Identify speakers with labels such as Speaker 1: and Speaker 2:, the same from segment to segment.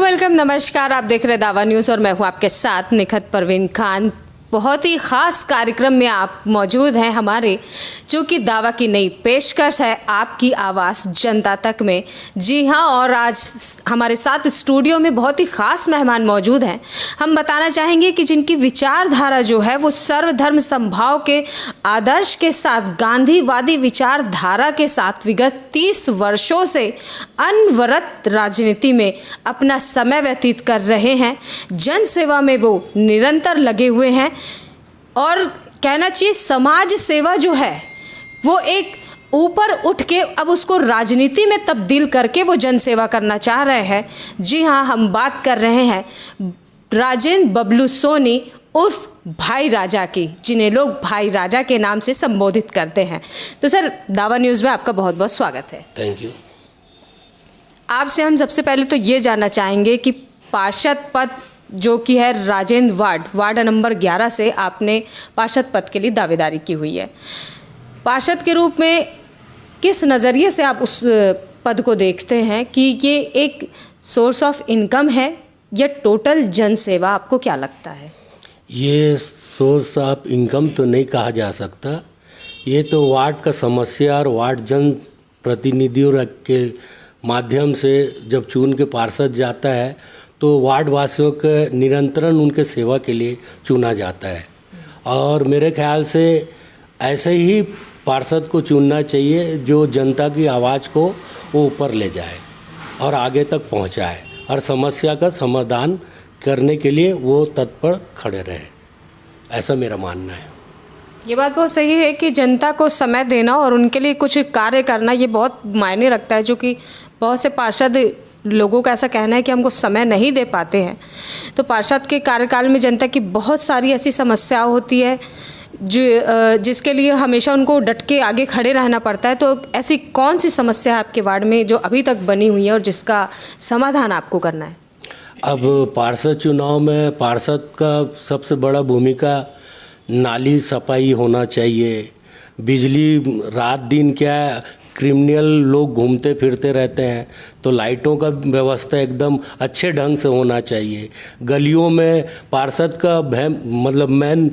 Speaker 1: Welcome, नमस्कार। आप देख रहे हैं दावा न्यूज़ और मैं हूं आपके साथ निखत परवीन खान। बहुत ही ख़ास कार्यक्रम में आप मौजूद हैं हमारे, जो कि दावा की नई पेशकश है आपकी आवाज़ जनता तक में। जी हां, और आज हमारे साथ स्टूडियो में बहुत ही ख़ास मेहमान मौजूद हैं। हम बताना चाहेंगे कि जिनकी विचारधारा जो है वो सर्वधर्म समभाव के आदर्श के साथ, गांधीवादी विचारधारा के साथ विगत 30 वर्षों से अनवरत राजनीति में अपना समय व्यतीत कर रहे हैं। जन सेवा में वो निरंतर लगे हुए हैं और कहना चाहिए समाज सेवा जो है वो एक ऊपर उठ के अब उसको राजनीति में तब्दील करके वो जन सेवा करना चाह रहे हैं। जी हाँ, हम बात कर रहे हैं राजेंद्र बबलू सोनी उर्फ भाई राजा की, जिन्हें लोग भाई राजा के नाम से संबोधित करते हैं। तो सर, दावा न्यूज़ में आपका बहुत बहुत स्वागत है।
Speaker 2: Thank you.
Speaker 1: आपसे हम सबसे पहले तो ये जानना चाहेंगे कि पार्षद पद जो कि है राजेंद्र वार्ड नंबर 11 से आपने पार्षद पद के लिए दावेदारी की हुई है। पार्षद के रूप में किस नज़रिए से आप उस पद को देखते हैं कि ये एक सोर्स ऑफ इनकम है या टोटल जन सेवा? आपको क्या लगता है?
Speaker 2: ये सोर्स ऑफ इनकम तो नहीं कहा जा सकता। ये तो वार्ड का समस्या और वार्ड जन प्रतिनिधियों के माध्यम से जब चुन के पार्षद जाता है तो वार्ड वासियों के निरंतरण उनके सेवा के लिए चुना जाता है। और मेरे ख्याल से ऐसे ही पार्षद को चुनना चाहिए जो जनता की आवाज़ को वो ऊपर ले जाए और आगे तक पहुंचाए और समस्या का समाधान करने के लिए वो तत्पर खड़े रहे। ऐसा मेरा मानना है।
Speaker 1: ये बात बहुत सही है कि जनता को समय देना और उनके लिए कुछ कार्य करना ये बहुत मायने रखता है, जो कि बहुत से पार्षद लोगों का ऐसा कहना है कि हमको समय नहीं दे पाते हैं। तो पार्षद के कार्यकाल में जनता की बहुत सारी ऐसी समस्या होती है जिसके लिए हमेशा उनको डट के आगे खड़े रहना पड़ता है। तो ऐसी कौन सी समस्या है आपके वार्ड में जो अभी तक बनी हुई है और जिसका समाधान आपको करना है?
Speaker 2: अब पार्षद चुनाव में पार्षद का सबसे बड़ा भूमिका नाली सफाई होना चाहिए। बिजली रात दिन क्या है, क्रिमिनल लोग घूमते फिरते रहते हैं तो लाइटों का व्यवस्था एकदम अच्छे ढंग से होना चाहिए। गलियों में पार्षद का मेन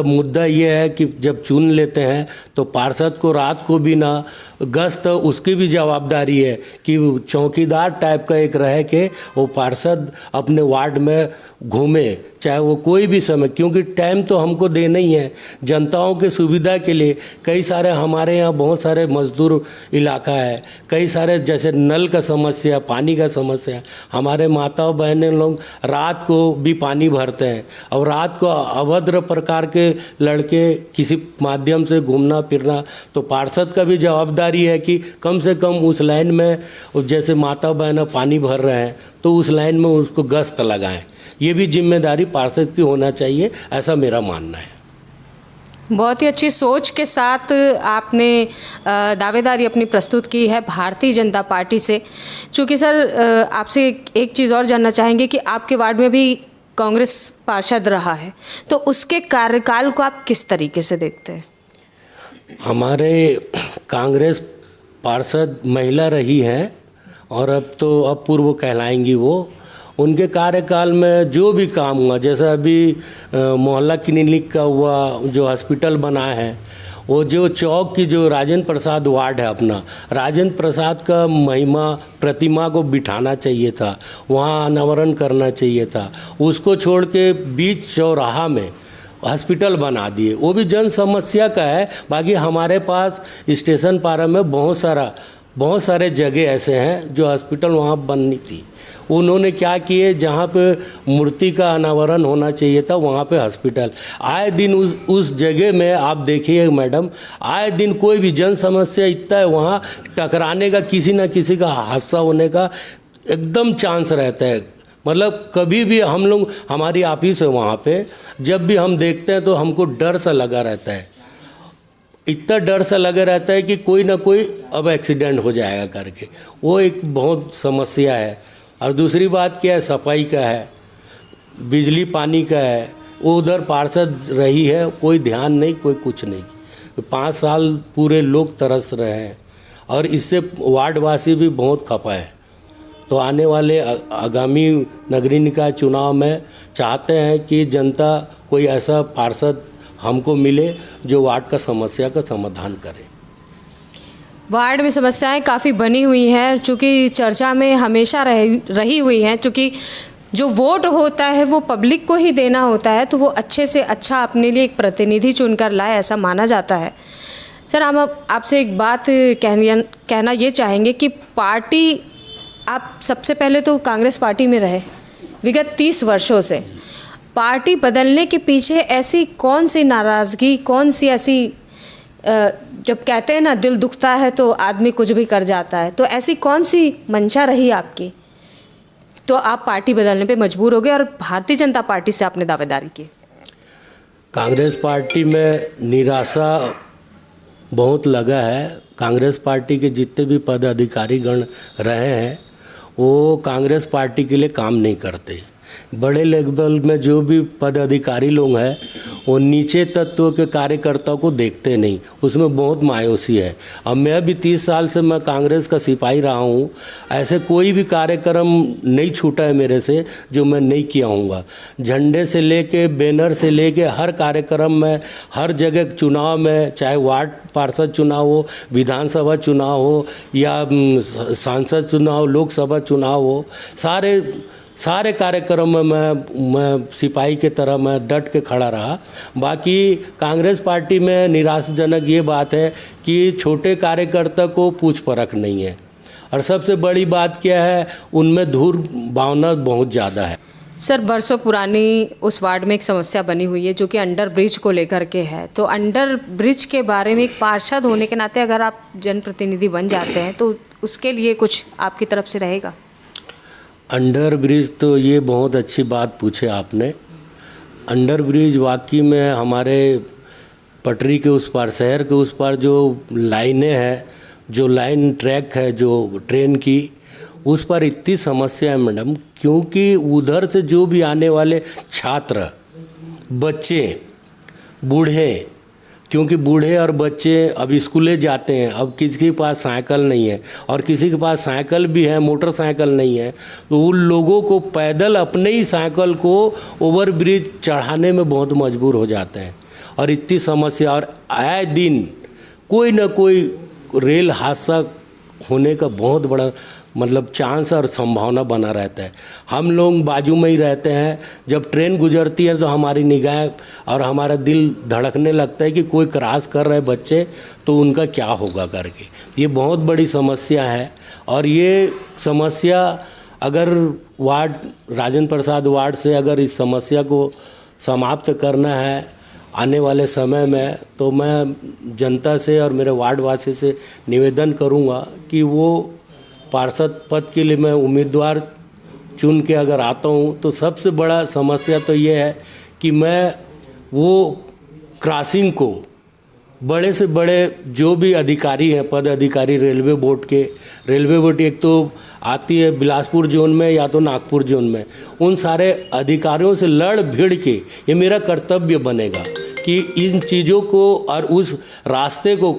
Speaker 2: मुद्दा ये है कि जब चुन लेते हैं तो पार्षद को रात को भी ना गश्त, उसकी भी जवाबदारी है कि चौकीदार टाइप का एक रहे कि वो पार्षद अपने वार्ड में घूमे, चाहे वो कोई भी समय, क्योंकि टाइम तो हमको देना ही है जनताओं की सुविधा के लिए। कई सारे हमारे यहाँ बहुत सारे मजदूर इलाका है, कई सारे जैसे नल का समस्या, पानी का समस्या। हमारे माताओं बहनें लोग रात को भी पानी भरते हैं और रात को अभद्र प्रकार के लड़के किसी माध्यम से घूमना फिरना, तो पार्षद का भी जवाबदारी है कि कम से कम उस लाइन में जैसे माता बहना पानी भर रहे हैं तो उस लाइन में उसको गश्त लगाएं। ये भी जिम्मेदारी पार्षद की होना चाहिए, ऐसा मेरा मानना है।
Speaker 1: बहुत ही अच्छी सोच के साथ आपने दावेदारी अपनी प्रस्तुत की है भारतीय जनता पार्टी से। चूँकि सर, आपसे एक चीज़ और जानना चाहेंगे कि आपके वार्ड में भी कांग्रेस पार्षद रहा है, तो उसके कार्यकाल को आप किस तरीके से देखते हैं?
Speaker 2: हमारे कांग्रेस पार्षद महिला रही हैं और अब पूर्व कहलाएंगी वो। उनके कार्यकाल में जो भी काम हुआ, जैसा अभी मोहल्ला क्लिनिक का हुआ, जो हॉस्पिटल बना है, वो जो चौक की जो राजेंद्र प्रसाद वार्ड है अपना, राजेंद्र प्रसाद का महिमा प्रतिमा को बिठाना चाहिए था, वहाँ अनावरण करना चाहिए था। उसको छोड़ के बीच चौराहा में हॉस्पिटल बना दिए, वो भी जन समस्या का है। बाकी हमारे पास स्टेशन पारा में बहुत सारे जगह ऐसे हैं जो हॉस्पिटल वहाँ बननी थी। उन्होंने क्या किए, जहाँ पे मूर्ति का अनावरण होना चाहिए था वहाँ पे हॉस्पिटल। आए दिन उस जगह में आप देखिए मैडम, आए दिन कोई भी जन समस्या इतना है, वहाँ टकराने का, किसी न किसी का हादसा होने का एकदम चांस रहता है। मतलब कभी भी हम लोग, हमारी ऑफिस है वहाँ पे, जब भी हम देखते हैं तो हमको डर सा लगा रहता है, इतना डर सा लगा रहता है कि कोई ना कोई अब एक्सीडेंट हो जाएगा करके। वो एक बहुत समस्या है। और दूसरी बात क्या है, सफाई का है, बिजली पानी का है। वो उधर पार्षद रही है, कोई ध्यान नहीं, कोई कुछ नहीं। 5 साल पूरे लोग तरस रहे हैं और इससे वार्डवासी भी बहुत खपा है। तो आने वाले आगामी नगरीय निकाय चुनाव में चाहते हैं कि जनता कोई ऐसा पार्षद हमको मिले जो वार्ड का समस्या का समाधान करे।
Speaker 1: वार्ड में समस्याएं काफ़ी बनी हुई हैं, चूँकि चर्चा में हमेशा रही हुई हैं। चूँकि जो वोट होता है वो पब्लिक को ही देना होता है, तो वो अच्छे से अच्छा अपने लिए एक प्रतिनिधि चुनकर लाए, ऐसा माना जाता है। सर, हम आपसे एक बात कहना ये चाहेंगे कि पार्टी, आप सबसे पहले तो कांग्रेस पार्टी में रहे विगत 30 वर्षों से, पार्टी बदलने के पीछे ऐसी कौन सी नाराज़गी, कौन सी ऐसी, जब कहते हैं ना दिल दुखता है तो आदमी कुछ भी कर जाता है, तो ऐसी कौन सी मंशा रही आपकी तो आप पार्टी बदलने पे मजबूर हो गए और भारतीय जनता पार्टी से आपने दावेदारी की?
Speaker 2: कांग्रेस पार्टी में निराशा बहुत लगा है। कांग्रेस पार्टी के जितने भी पदाधिकारी गण रहे हैं वो कांग्रेस पार्टी के लिए काम नहीं करते। बड़े लेवल में जो भी पदाधिकारी लोग हैं वो नीचे तत्व के कार्यकर्ताओं को देखते नहीं, उसमें बहुत मायूसी है। अब मैं भी 30 साल से मैं कांग्रेस का सिपाही रहा हूँ, ऐसे कोई भी कार्यक्रम नहीं छूटा है मेरे से जो मैं नहीं किया हूँगा। झंडे से लेके बैनर से लेके हर कार्यक्रम में, हर जगह चुनाव में, चाहे वार्ड पार्षद चुनाव हो, विधानसभा चुनाव हो या सांसद चुनाव, लोकसभा चुनाव हो, सारे कार्यक्रम में मैं सिपाही की तरह मैं डट के खड़ा रहा। बाकी कांग्रेस पार्टी में निराशाजनक ये बात है कि छोटे कार्यकर्ता को पूछ परख नहीं है, और सबसे बड़ी बात क्या है, उनमें धूर भावना बहुत ज़्यादा है।
Speaker 1: सर, बरसों पुरानी उस वार्ड में एक समस्या बनी हुई है जो कि अंडर ब्रिज को लेकर के है, तो अंडर ब्रिज के बारे में एक पार्षद होने के नाते अगर आप जनप्रतिनिधि बन जाते हैं तो उसके लिए कुछ आपकी तरफ से रहेगा?
Speaker 2: अंडर ब्रिज, तो ये बहुत अच्छी बात पूछे आपने। अंडर ब्रिज वाकई में हमारे पटरी के उस पार, शहर के उस पार जो लाइनें हैं, जो लाइन ट्रैक है जो ट्रेन की, उस पर इतनी समस्या है मैडम, क्योंकि उधर से जो भी आने वाले छात्र, बच्चे, बूढ़े, क्योंकि बूढ़े और बच्चे अब स्कूले जाते हैं, अब किसी के पास साइकिल नहीं है, और किसी के पास साइकिल भी है, मोटरसाइकिल नहीं है, तो उन लोगों को पैदल अपने ही साइकिल को ओवर ब्रिज चढ़ाने में बहुत मजबूर हो जाते हैं। और इतनी समस्या, और आए दिन कोई ना कोई रेल हादसा होने का बहुत बड़ा चांस और संभावना बना रहता है। हम लोग बाजू में ही रहते हैं, जब ट्रेन गुजरती है तो हमारी निगाह और हमारा दिल धड़कने लगता है कि कोई क्रॉस कर रहे बच्चे तो उनका क्या होगा करके। ये बहुत बड़ी समस्या है, और ये समस्या अगर राजेंद्र प्रसाद वार्ड से अगर इस समस्या को समाप्त करना है आने वाले समय में, तो मैं जनता से और मेरे वार्डवासी से निवेदन करूंगा कि वो पार्षद पद के लिए मैं उम्मीदवार चुन के अगर आता हूँ तो सबसे बड़ा समस्या तो ये है कि मैं वो क्रॉसिंग को, बड़े से बड़े जो भी अधिकारी हैं, पद अधिकारी रेलवे बोर्ड एक तो आती है बिलासपुर जोन में या तो नागपुर जोन में, उन सारे अधिकारियों से लड़ भिड़ के ये मेरा कर्तव्य बनेगा कि इन चीज़ों को और उस रास्ते को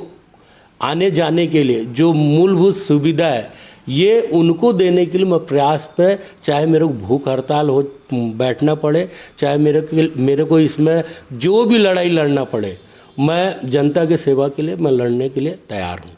Speaker 2: आने जाने के लिए जो मूलभूत सुविधा है ये उनको देने के लिए मैं प्रयास में, चाहे मेरे को भूख हड़ताल हो बैठना पड़े, चाहे मेरे को इसमें जो भी लड़ाई लड़ना पड़े, मैं जनता के सेवा के लिए मैं लड़ने के लिए तैयार हूँ।